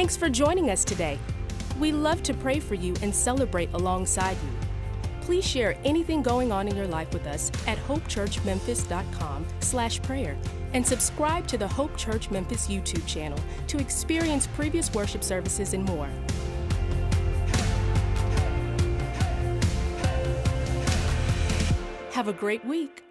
Thanks for joining us today. We love to pray for you and celebrate alongside you. Please share anything going on in your life with us at hopechurchmemphis.com/prayer and subscribe to the Hope Church Memphis YouTube channel to experience previous worship services and more. Have a great week.